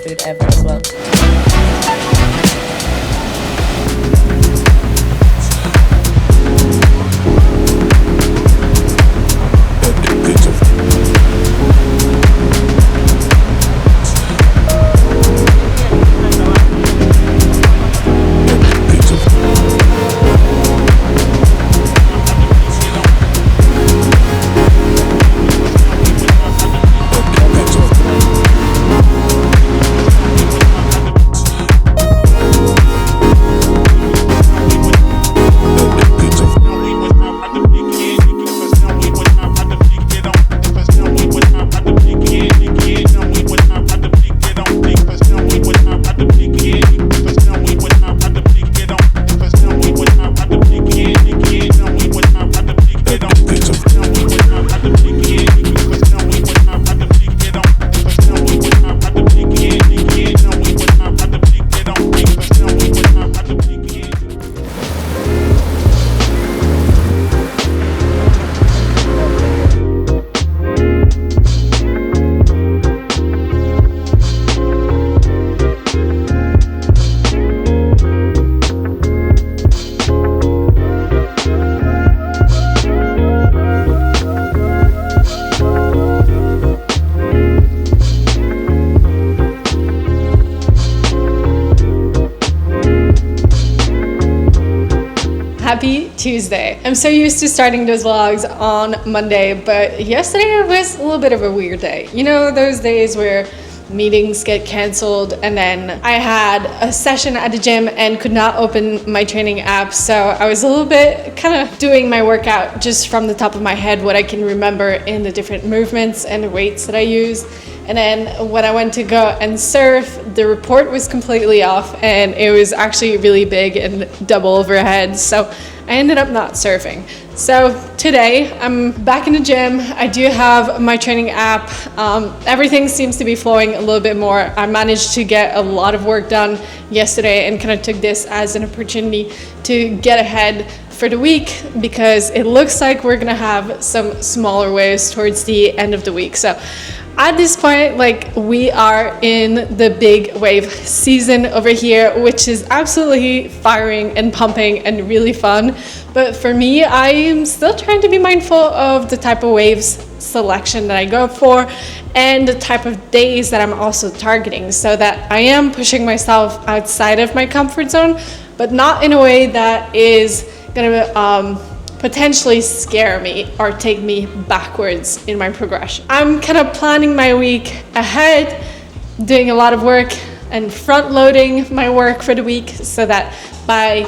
food ever as well. Happy Tuesday. I'm so used to starting those vlogs on Monday, but yesterday was a little bit of a weird day. You know, those days where meetings get canceled, and then I had a session at the gym and could not open my training app, so I was a little bit kind of doing my workout just from the top of my head, what I can remember in the different movements and the weights that I use. And then when I went to go and surf, the report was completely off, and it was actually really big and double overhead, so I ended up not surfing. So today I'm back in the gym. I do have my training app. Everything seems to be flowing a little bit more. I managed to get a lot of work done yesterday and kind of took this as an opportunity to get ahead for the week, because it looks like we're gonna have some smaller waves towards the end of the week. So at this point, like, we are in the big wave season over here, which is absolutely firing and pumping and really fun. But for me, I am still trying to be mindful of the type of waves selection that I go for and the type of days that I'm also targeting, so that I am pushing myself outside of my comfort zone, but not in a way that is gonna potentially scare me or take me backwards in my progression. I'm kind of planning my week ahead, doing a lot of work and front loading my work for the week, so that by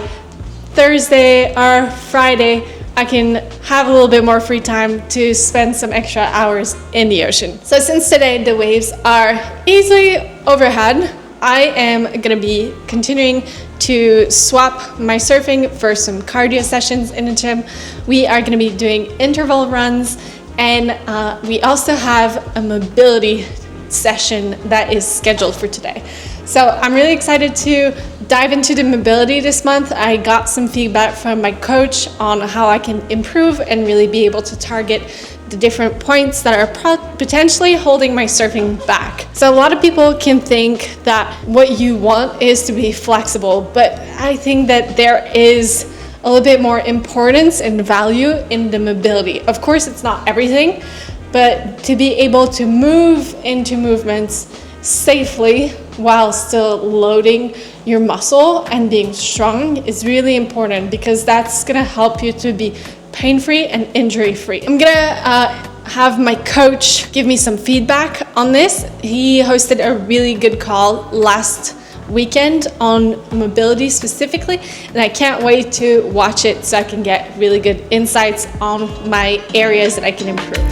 Thursday or Friday I can have a little bit more free time to spend some extra hours in the ocean. So since today the waves are easily overhead, I am gonna be continuing to swap my surfing for some cardio sessions in the gym. We are gonna be doing interval runs, and we also have a mobility session that is scheduled for today. So I'm really excited to dive into the mobility this month. I got some feedback from my coach on how I can improve and really be able to target the different points that are potentially holding my surfing back. So a lot of people can think that what you want is to be flexible, but I think that there is a little bit more importance and value in the mobility. Of course, it's not everything, but to be able to move into movements safely while still loading your muscle and being strong is really important, because that's gonna help you to be pain-free and injury-free. I'm gonna have my coach give me some feedback on this. He hosted a really good call last weekend on mobility specifically, and I can't wait to watch it so I can get really good insights on my areas that I can improve.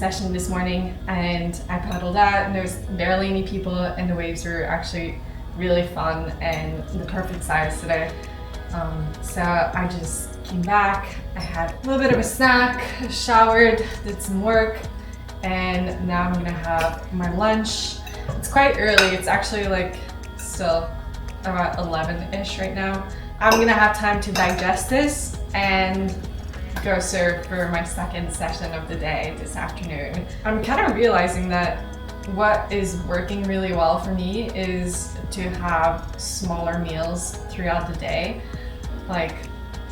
session this morning, and I paddled out and there's barely any people, and the waves were actually really fun and the perfect size today. So I just came back, I had a little bit of a snack, showered, did some work, and now I'm gonna have my lunch. It's quite early, it's actually like still about 11-ish right now. I'm gonna have time to digest this and go surf for my second session of the day this afternoon. I'm kind of realizing that what is working really well for me is to have smaller meals throughout the day. Like,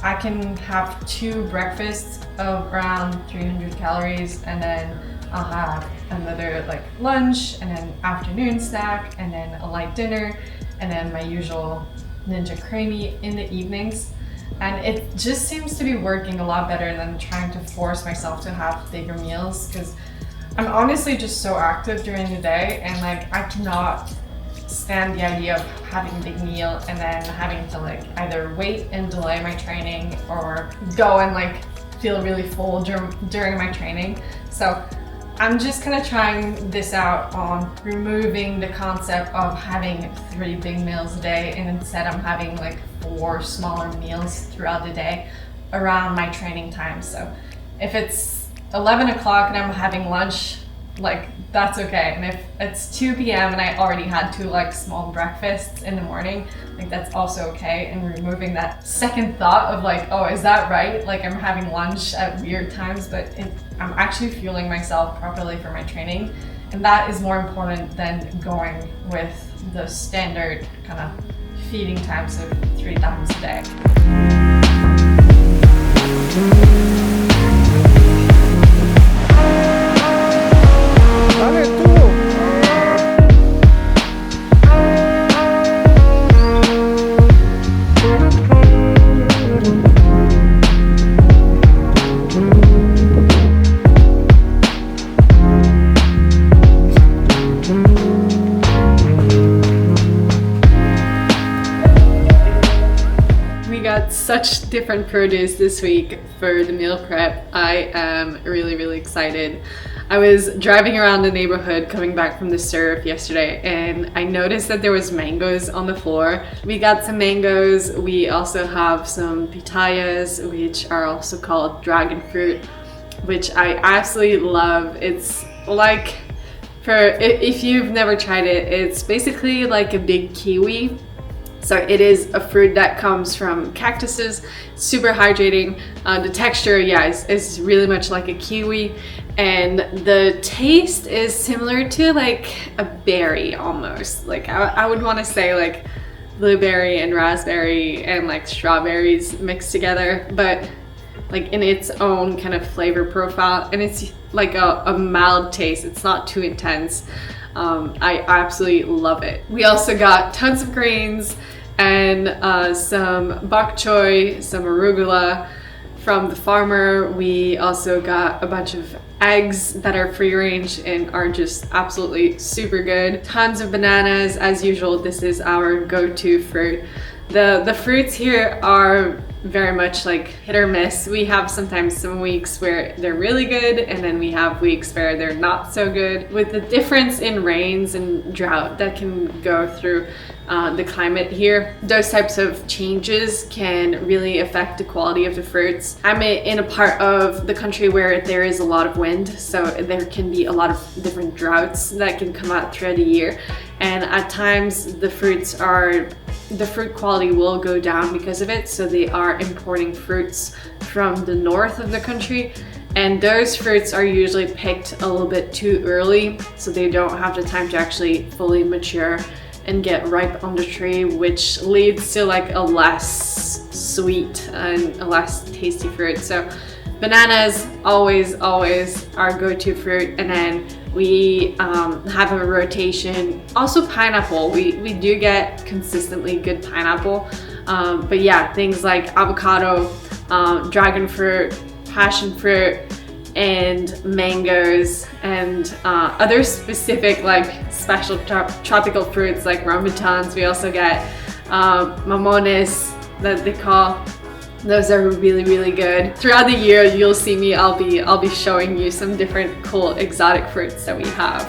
I can have 2 breakfasts of around 300 calories, and then I'll have another like lunch, and then afternoon snack, and then a light dinner, and then my usual Ninja Creamy in the evenings. And it just seems to be working a lot better than trying to force myself to have bigger meals, because I'm honestly just so active during the day, and like I cannot stand the idea of having a big meal and then having to like either wait and delay my training or go and like feel really full during my training. So I'm just kind of trying this out on removing the concept of having 3 big meals a day, and instead I'm having like 4 smaller meals throughout the day around my training time. So if it's 11 o'clock and I'm having lunch, like that's okay. And if it's 2 p.m. and I already had 2 like small breakfasts in the morning, like that's also okay. And removing that second thought of like, oh, is that right? Like I'm having lunch at weird times, but I'm actually fueling myself properly for my training. And that is more important than going with the standard kind of feeding times of 3 times a day. Such different produce this week for the meal prep. I am really excited. I was driving around the neighborhood coming back from the surf yesterday, and I noticed that there was mangoes on the floor. We got some mangoes. We also have some pitayas, which are also called dragon fruit, which I absolutely love. It's like, if you've never tried it, it's basically like a big kiwi. So it is a fruit that comes from cactuses, super hydrating. The texture, yeah, is really much like a kiwi. And the taste is similar to like a berry almost. Like I would want to say like blueberry and raspberry and like strawberries mixed together, but like in its own kind of flavor profile. And it's like a mild taste. It's not too intense. I absolutely love it. We also got tons of grains and some bok choy, some arugula from the farmer. We also got a bunch of eggs that are free range and are just absolutely super good. Tons of bananas, as usual. This is our go-to fruit. The fruits here are very much like hit or miss. We have sometimes some weeks where they're really good, and then we have weeks where they're not so good. With the difference in rains and drought that can go through the climate here, those types of changes can really affect the quality of the fruits. I'm in a part of the country where there is a lot of wind, so there can be a lot of different droughts that can come out throughout the year, and at times the fruit quality will go down because of it. So they are importing fruits from the north of the country, and those fruits are usually picked a little bit too early, so they don't have the time to actually fully mature and get ripe on the tree, which leads to like a less sweet and a less tasty fruit. So bananas, always our go-to fruit. And then we have a rotation. Also pineapple, we do get consistently good pineapple. But yeah, things like avocado, dragon fruit, passion fruit, and mangoes, and other specific like special tropical fruits like rambutans. We also get mamones that they call, Those are really, really good. Throughout the year, you'll see me, I'll be showing you some different cool exotic fruits that we have.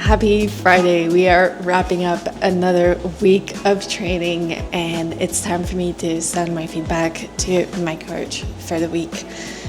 Happy Friday. We are wrapping up another week of training, and it's time for me to send my feedback to my coach for the week.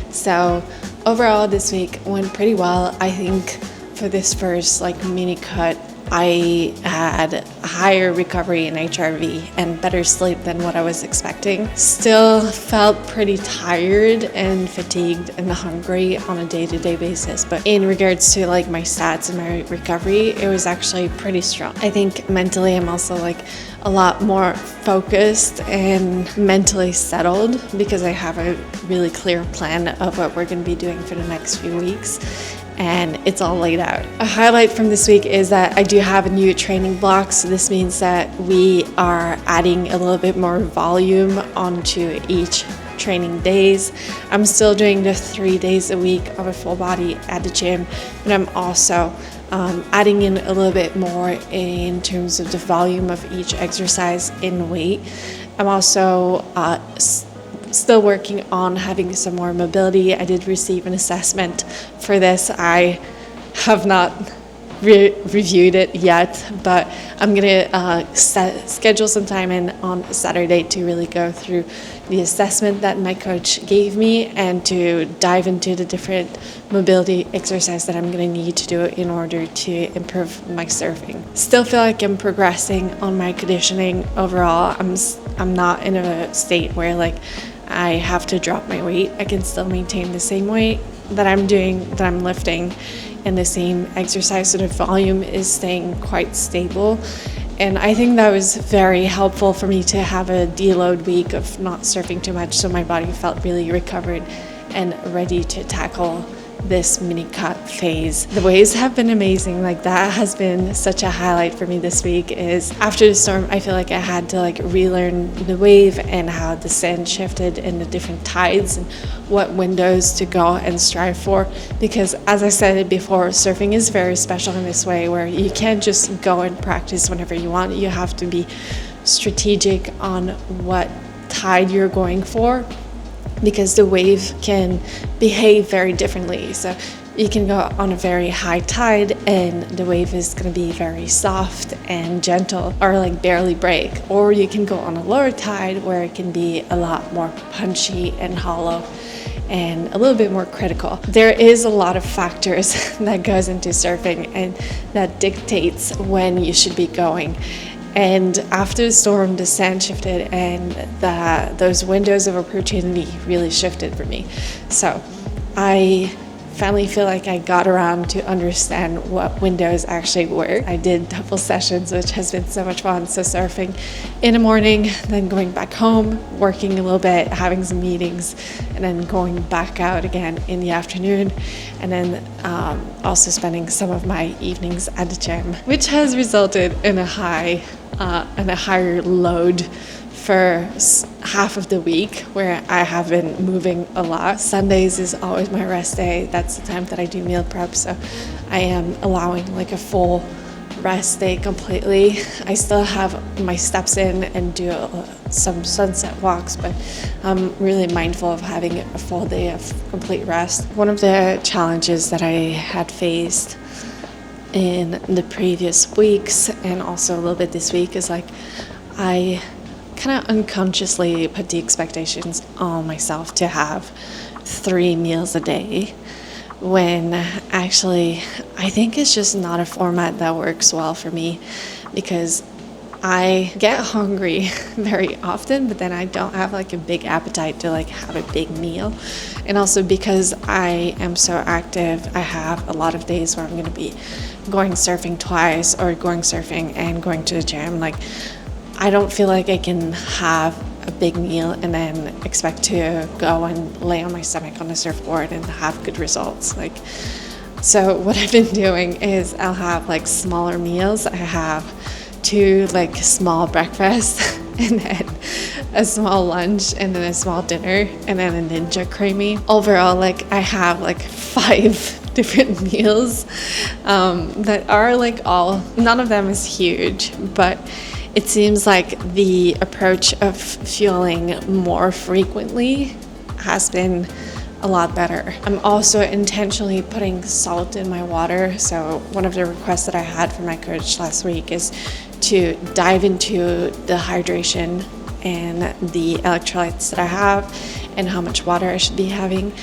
So overall this week went pretty well. I think for this first mini cut, I had higher recovery in HRV and better sleep than what I was expecting. Still felt pretty tired and fatigued and hungry on a day-to-day basis, but in regards to my stats and my recovery, it was actually pretty strong. I think mentally I'm also a lot more focused and mentally settled because I have a really clear plan of what we're going to be doing for the next few weeks. And it's all laid out. A highlight from this week is that I do have a new training block. So this means that we are adding a little bit more volume onto each training days. I'm still doing the 3 days a week of a full body at the gym, but I'm also adding in a little bit more in terms of the volume of each exercise in weight. I'm also still working on having some more mobility. I did receive an assessment for this. I have not reviewed it yet, but I'm gonna schedule some time in on Saturday to really go through the assessment that my coach gave me and to dive into the different mobility exercise that I'm gonna need to do in order to improve my surfing. Still feel like I'm progressing on my conditioning overall. I'm not in a state where I have to drop my weight. I can still maintain the same weight that I'm doing, that I'm lifting, and the same exercise. So the volume is staying quite stable. And I think that was very helpful for me to have a deload week of not surfing too much, so my body felt really recovered and ready to tackle this mini cut phase. The waves have been amazing. That has been such a highlight for me this week. Is after the storm, I feel like I had to relearn the wave and how the sand shifted and the different tides and what windows to go and strive for, because as I said it before, surfing is very special in this way where you can't just go and practice whenever you want. You have to be strategic on what tide you're going for, because the wave can behave very differently. So you can go on a very high tide and the wave is going to be very soft and gentle or barely break, or you can go on a lower tide where it can be a lot more punchy and hollow and a little bit more critical. There is a lot of factors that goes into surfing and that dictates when you should be going. And after the storm, the sand shifted and those windows of opportunity really shifted for me. So I finally feel like I got around to understand what windows actually were. I did double sessions, which has been so much fun. So surfing in the morning, then going back home, working a little bit, having some meetings, and then going back out again in the afternoon, and then also spending some of my evenings at the gym, which has resulted in a higher load for half of the week where I have been moving a lot. Sundays is always my rest day. That's the time that I do meal prep, so I am allowing a full rest day completely. I still have my steps in and do some sunset walks, but I'm really mindful of having a full day of complete rest. One of the challenges that I had faced in the previous weeks and also a little bit this week is I kind of unconsciously put the expectations on myself to have 3 meals a day, when actually I think it's just not a format that works well for me, because I get hungry very often, but then I don't have a big appetite to have a big meal. And also because I am so active, I have a lot of days where I'm going to be going surfing twice or going surfing and going to the gym. I don't feel like I can have a big meal and then expect to go and lay on my stomach on the surfboard and have good results. Like, so what I've been doing is I'll have like smaller meals. I have 2 like small breakfasts and then a small lunch and then a small dinner and then a ninja creamy. Overall, like I have like 5 different meals that are like none of them is huge, but it seems like the approach of fueling more frequently has been a lot better. I'm also intentionally putting salt in my water. So one of the requests that I had from my coach last week is to dive into the hydration and the electrolytes that I have and how much water I should be having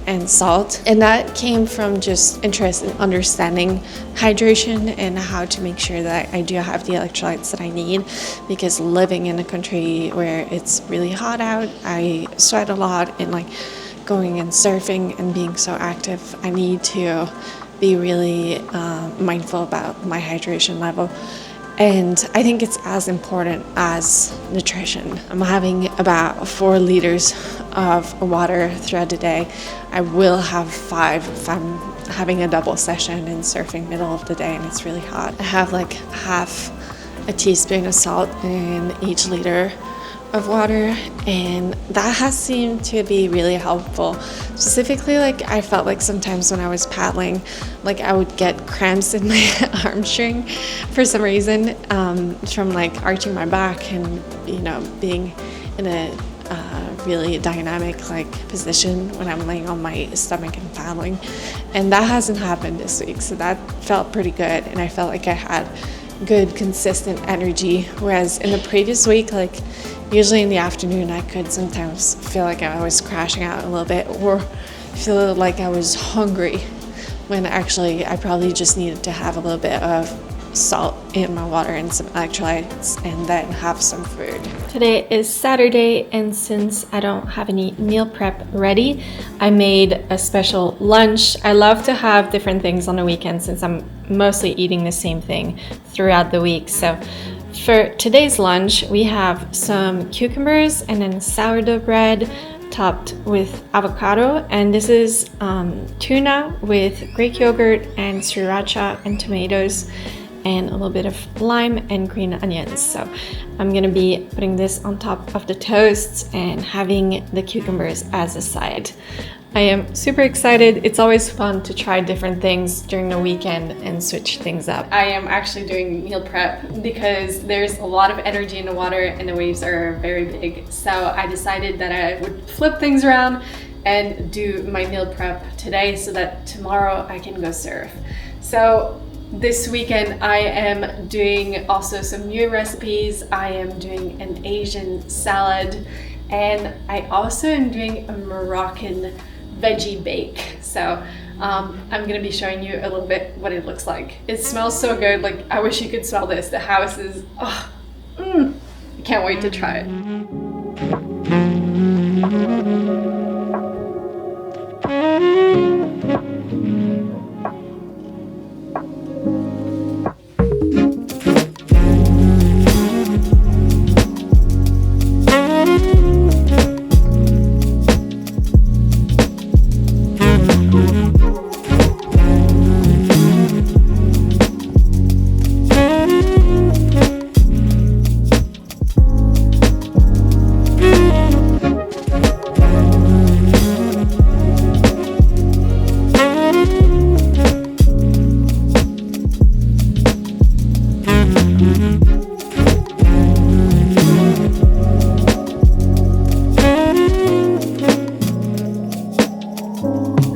and salt. And that came from just interest in understanding hydration and how to make sure that I do have the electrolytes that I need, because living in a country where it's really hot out, I sweat a lot, and like going and surfing and being so active, I need to be really mindful about my hydration level. And I think it's as important as nutrition. I'm having about 4 liters of water throughout the day. I will have 5 if I'm having a double session and surfing middle of the day and it's really hot. I have like half a teaspoon of salt in each liter of water, and that has seemed to be really helpful. Specifically, like I felt like sometimes when I was paddling, like I would get cramps in my hamstring for some reason, from like arching my back and, you know, being in a really dynamic like position when I'm laying on my stomach and paddling, and that hasn't happened this week, so that felt pretty good, and I felt like I had good consistent energy, whereas in the previous week, like usually in the afternoon, I could sometimes feel like I was crashing out a little bit or feel like I was hungry, when actually I probably just needed to have a little bit of salt in my water and some electrolytes and then have some food. Today is Saturday, and since I don't have any meal prep ready, I made a special lunch. I love to have different things on the weekend since I'm mostly eating the same thing throughout the week. So for today's lunch, we have some cucumbers and then sourdough bread topped with avocado, and this is tuna with Greek yogurt and sriracha and tomatoes and a little bit of lime and green onions. So I'm gonna be putting this on top of the toast and having the cucumbers as a side. I am super excited. It's always fun to try different things during the weekend and switch things up. I am actually doing meal prep because there's a lot of energy in the water and the waves are very big. So I decided that I would flip things around and do my meal prep today so that tomorrow I can go surf. So this weekend I am doing also some new recipes. I am doing an Asian salad, and I also am doing a Moroccan veggie bake. So I'm gonna be showing you a little bit what it looks like. It smells so good. Like, I wish you could smell this. The house is, I can't wait to try it.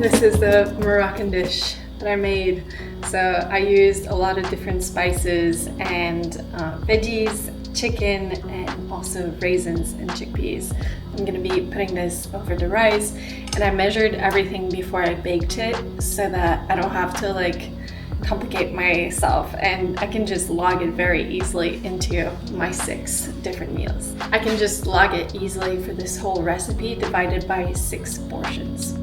This is the Moroccan dish that I made. So I used a lot of different spices and veggies, chicken, and also raisins and chickpeas. I'm gonna be putting this over the rice, and I measured everything before I baked it so that I don't have to like complicate myself, and I can just log it very easily into my 6 different meals. I can just log it easily for this whole recipe divided by 6 portions.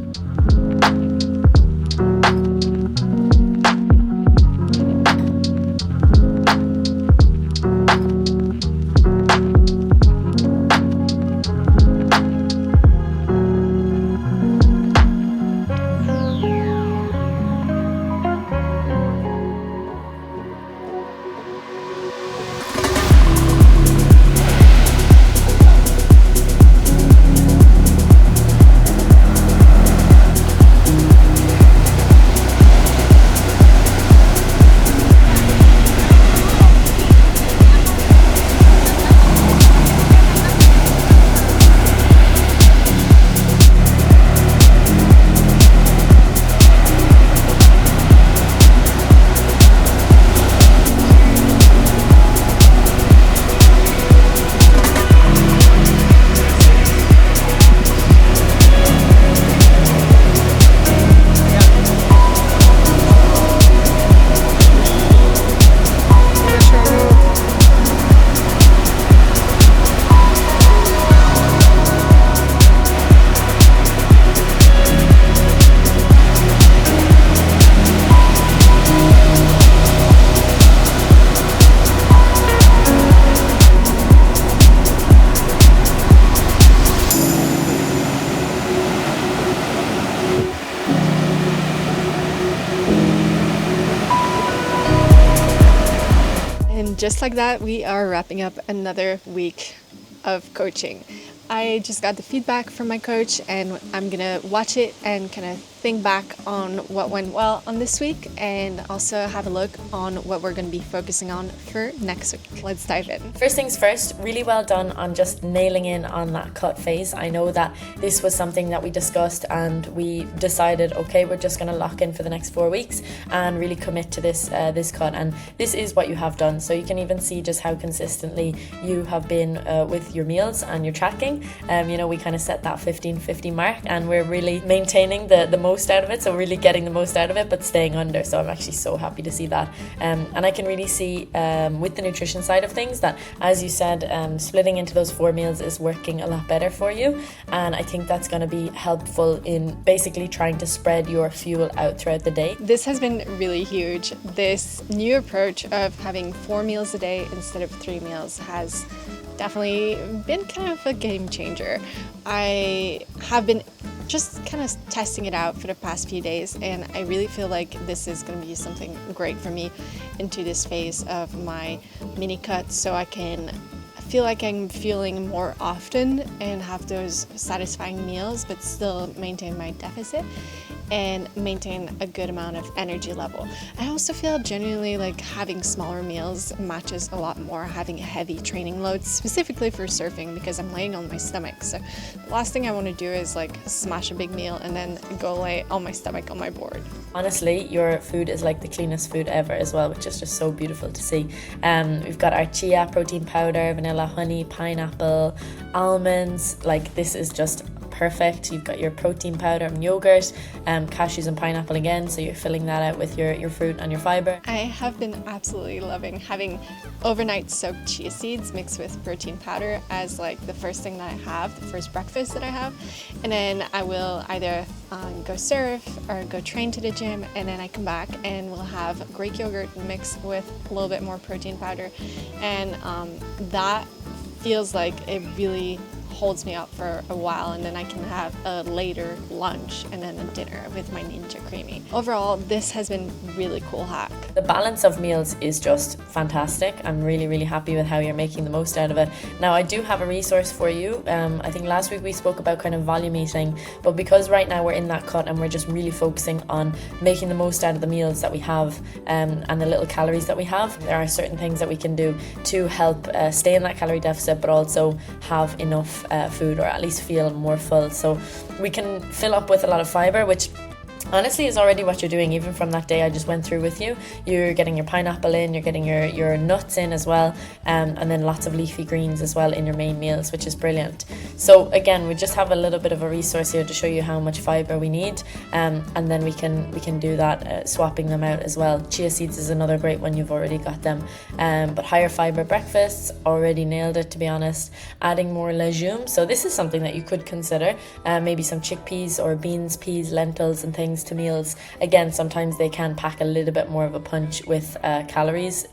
And just like that, we are wrapping up another week of coaching. I just got the feedback from my coach, and I'm gonna watch it and kind of think back on what went well on this week, and also have a look on what we're gonna be focusing on for next week. Let's dive in. First things first, really well done on just nailing in on that cut phase. I know that this was something that we discussed and we decided, okay, we're just gonna lock in for the next 4 weeks and really commit to this cut, and this is what you have done. So you can even see just how consistently you have been with your meals and your tracking. We kind of set that 15-50 mark, and we're really maintaining the most out of it, so really getting the most out of it but staying under. So I'm actually so happy to see that, and I can really see with the nutrition side of things that, as you said, splitting into those 4 meals is working a lot better for you, and I think that's going to be helpful in basically trying to spread your fuel out throughout the day. This has been really huge. This new approach of having 4 meals a day instead of 3 meals has definitely been kind of a game changer. I have been just kind of testing it out for the past few days, and I really feel like this is going to be something great for me into this phase of my mini cut, so I can feel like I'm fueling more often and have those satisfying meals but still maintain my deficit and maintain a good amount of energy level. I also feel genuinely like having smaller meals matches a lot more having a heavy training load, specifically for surfing, because I'm laying on my stomach. So the last thing I want to do is like smash a big meal and then go lay on my stomach on my board. Honestly, your food is like the cleanest food ever as well, which is just so beautiful to see. We've got our chia protein powder, vanilla, honey, pineapple, almonds. Like, this is just perfect. You've got your protein powder and yogurt, cashews and pineapple again, so you're filling that out with your fruit and your fiber. I have been absolutely loving having overnight soaked chia seeds mixed with protein powder as like the first thing that I have, the first breakfast that I have, and then I will either go surf or go train to the gym, and then I come back and we'll have Greek yogurt mixed with a little bit more protein powder, and that feels like it really holds me up for a while, and then I can have a later lunch and then a dinner with my Ninja Creamy. Overall, this has been a really cool hack. The balance of meals is just fantastic. I'm really, really happy with how you're making the most out of it. Now, I do have a resource for you. I think last week we spoke about kind of volume eating, but because right now we're in that cut and we're just really focusing on making the most out of the meals that we have and the little calories that we have, there are certain things that we can do to help stay in that calorie deficit but also have enough food, or at least feel more full. So we can fill up with a lot of fiber, which honestly is already what you're doing. Even from that day I just went through with you, you're getting your pineapple in, you're getting your nuts in as well, and then lots of leafy greens as well in your main meals, which is brilliant. So again, we just have a little bit of a resource here to show you how much fiber we need, and then we can do that swapping them out as well. Chia seeds is another great one, you've already got them, but higher fiber breakfasts, already nailed it, to be honest. Adding more legumes, so this is something that you could consider, maybe some chickpeas or beans, peas, lentils and things to meals. Again, sometimes they can pack a little bit more of a punch with calories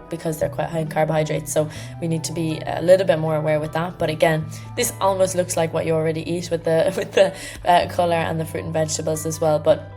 because they're quite high in carbohydrates, so we need to be a little bit more aware with that. But again, this almost looks like what you already eat with the colour and the fruit and vegetables as well, but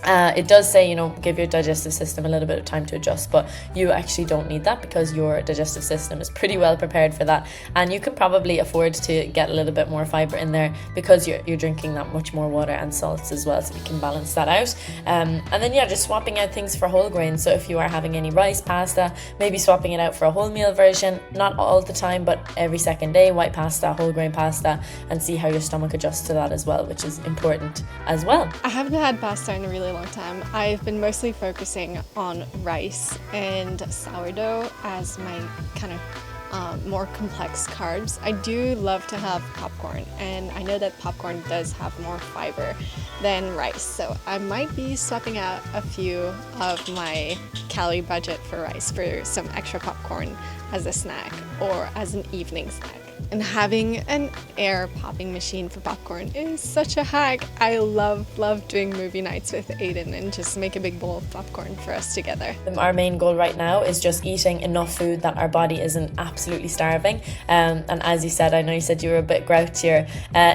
it does say, give your digestive system a little bit of time to adjust, but you actually don't need that because your digestive system is pretty well prepared for that, and you can probably afford to get a little bit more fiber in there because you're drinking that much more water and salts as well, so we can balance that out. And then just swapping out things for whole grains. So if you are having any rice, pasta, maybe swapping it out for a wholemeal version, not all the time but every second day, white pasta, whole grain pasta, and see how your stomach adjusts to that as well, which is important as well. I haven't had pasta in a really long time. I've been mostly focusing on rice and sourdough as my kind of more complex carbs. I do love to have popcorn, and I know that popcorn does have more fiber than rice, so I might be swapping out a few of my calorie budget for rice for some extra popcorn as a snack or as an evening snack. And having an air popping machine for popcorn is such a hack. I love doing movie nights with Aiden and just make a big bowl of popcorn for us together. Our main goal right now is just eating enough food that our body isn't absolutely starving. And as you said, I know you said you were a bit grouchier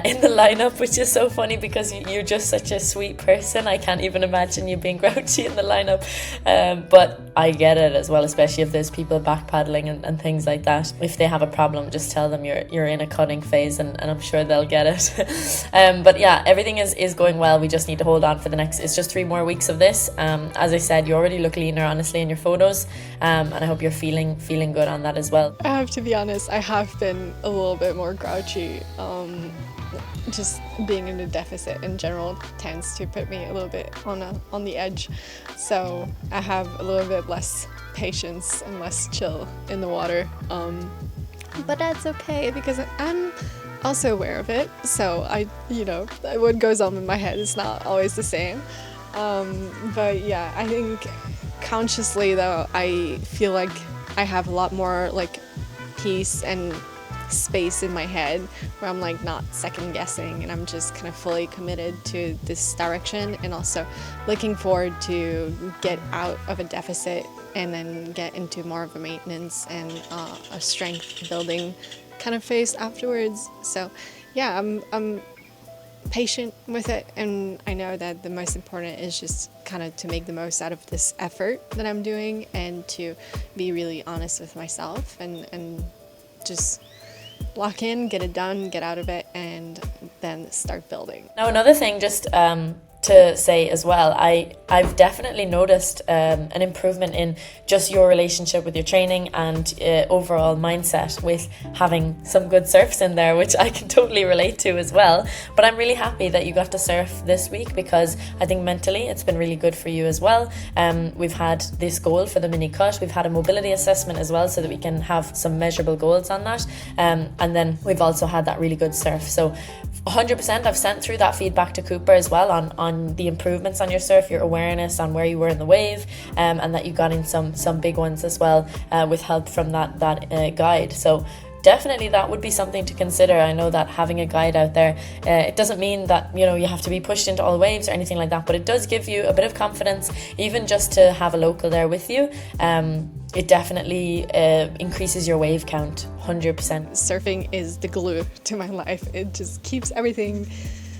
in the lineup, which is so funny because you're just such a sweet person. I can't even imagine you being grouchy in the lineup. But I get it as well, especially if there's people backpedaling and things like that. If they have a problem, just tell them you're in a cutting phase and I'm sure they'll get it. But yeah, everything is going well. We just need to hold on for it's just 3 more weeks of this. As I said, you already look leaner, honestly, in your photos, and I hope you're feeling good on that as well. I have to be honest, I have been a little bit more grouchy. Just being in a deficit in general tends to put me a little bit on the edge, so I have a little bit less patience and less chill in the water, but that's okay because I'm also aware of it, so what goes on in my head is not always the same, but yeah, I think consciously though I feel like I have a lot more like peace and space in my head where I'm like not second guessing and I'm just kind of fully committed to this direction, and also looking forward to get out of a deficit and then get into more of a maintenance and a strength building kind of phase afterwards. So yeah, I'm patient with it, and I know that the most important is just kind of to make the most out of this effort that I'm doing and to be really honest with myself and just lock in, get it done, get out of it, and then start building. Now, another thing just to say as well, I've definitely noticed an improvement in just your relationship with your training and overall mindset with having some good surfs in there, which I can totally relate to as well. But I'm really happy that you got to surf this week because I think mentally it's been really good for you as well. We've had this goal for the mini cut, we've had a mobility assessment as well so that we can have some measurable goals on that, and then we've also had that really good surf. So 100% I've sent through that feedback to Cooper as well on the improvements on your surf, your awareness on where you were in the wave, and that you got in some big ones as well with help from that guide. So definitely that would be something to consider. I know that having a guide out there, it doesn't mean that you have to be pushed into all waves or anything like that, but it does give you a bit of confidence, even just to have a local there with you. It definitely increases your wave count 100%. Surfing is the glue to my life. It just keeps everything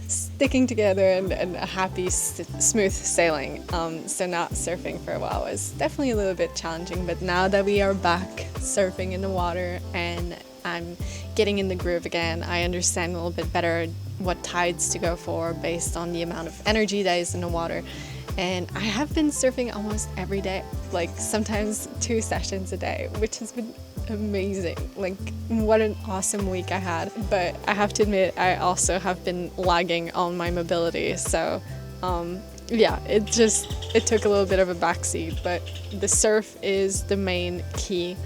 sticking together and a happy, smooth sailing. So not surfing for a while was definitely a little bit challenging, but now that we are back surfing in the water and I'm getting in the groove again, I understand a little bit better what tides to go for based on the amount of energy that is in the water. And I have been surfing almost every day, like sometimes 2 sessions a day, which has been amazing. Like, what an awesome week I had. But I have to admit, I also have been lagging on my mobility. So yeah, it took a little bit of a backseat, but the surf is the main key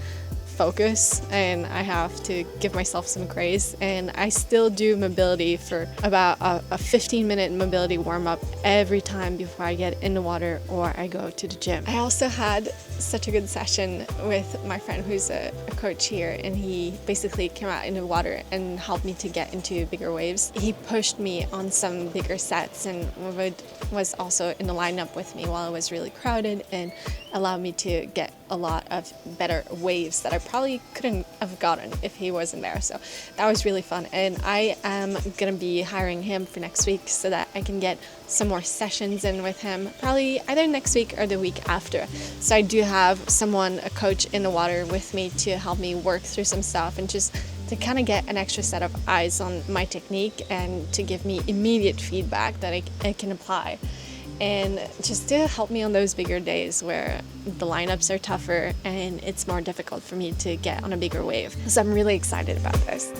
focus, and I have to give myself some grace. And I still do mobility for about a 15-minute mobility warm-up every time before I get in the water or I go to the gym. I also had such a good session with my friend who's a coach here, and he basically came out in the water and helped me to get into bigger waves. He pushed me on some bigger sets and was also in the lineup with me while it was really crowded and allowed me to get a lot of better waves that I probably couldn't have gotten if he wasn't there. So that was really fun, and I am gonna be hiring him for next week so that I can get some more sessions in with him, probably either next week or the week after. So I do have a coach in the water with me to help me work through some stuff and just to kind of get an extra set of eyes on my technique and to give me immediate feedback that I can apply. And just to help me on those bigger days where the lineups are tougher and it's more difficult for me to get on a bigger wave. So I'm really excited about this.